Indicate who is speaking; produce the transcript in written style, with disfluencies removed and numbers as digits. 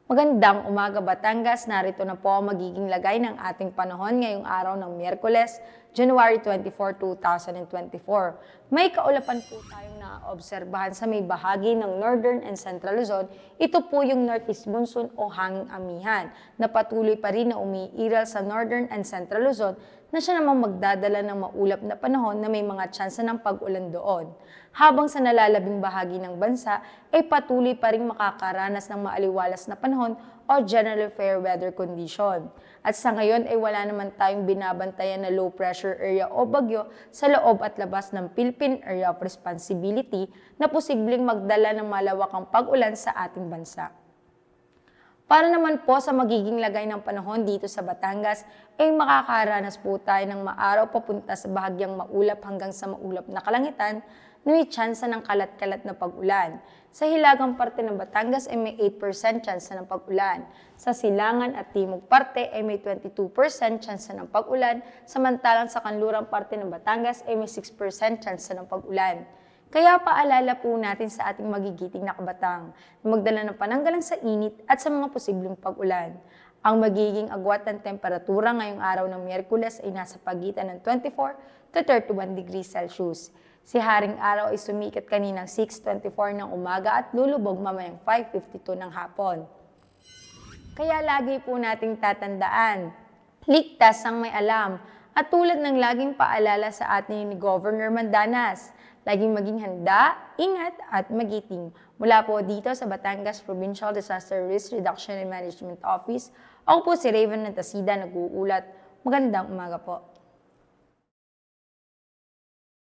Speaker 1: Magandang umaga Batangas, narito na po ang magiging lagay ng ating panahon ngayong araw ng Miyerkules, January 24, 2024. May kaulapan po tayong naobserbahan sa may bahagi ng Northern and Central Luzon. Ito po yung Northeast Monsoon o hanging amihan na patuloy pa rin na umiiral sa Northern and Central Luzon na siya namang magdadala ng maulap na panahon na may mga tsansa ng pag-ulan doon. Habang sa nalalabing bahagi ng bansa ay patuloy pa rin makakaranas ng maaliwalas na panahon o generally fair weather condition. At sa ngayon ay wala naman tayong binabantayan na low pressure area o bagyo sa loob at labas ng Philippine Area of Responsibility na posibleng magdala ng malawakang pag-ulan sa ating bansa. Para naman po sa magiging lagay ng panahon dito sa Batangas, ay makakaranas po tayo ng maaraw papunta sa bahagyang maulap hanggang sa maulap na kalangitan na may tsansa ng kalat-kalat na pag-ulan. Sa hilagang parte ng Batangas ay may 8% tsansa ng pag-ulan. Sa silangan at timog parte ay may 22% tsansa ng pag-ulan, samantalang sa kanlurang parte ng Batangas ay may 6% tsansa ng pag-ulan. Kaya paalala po natin sa ating magigiting na kabatang na magdala ng pananggalang sa init at sa mga posibleng pag-ulan. Ang magiging agwat ng temperatura ngayong araw ng Miyerkules ay nasa pagitan ng 24 to 31 degrees Celsius. Si Haring Araw ay sumikat kaninang 6:24 ng umaga at lulubog mamayang 5:52 ng hapon. Kaya lagi po nating tatandaan, ligtas ang may alam at tulad ng laging paalala sa atin ni Governor Mandanas, laging maging handa, ingat at magiting. Mula po dito sa Batangas Provincial Disaster Risk Reduction and Management Office, ako po si Raven Natasida nag-uulat. Magandang umaga po.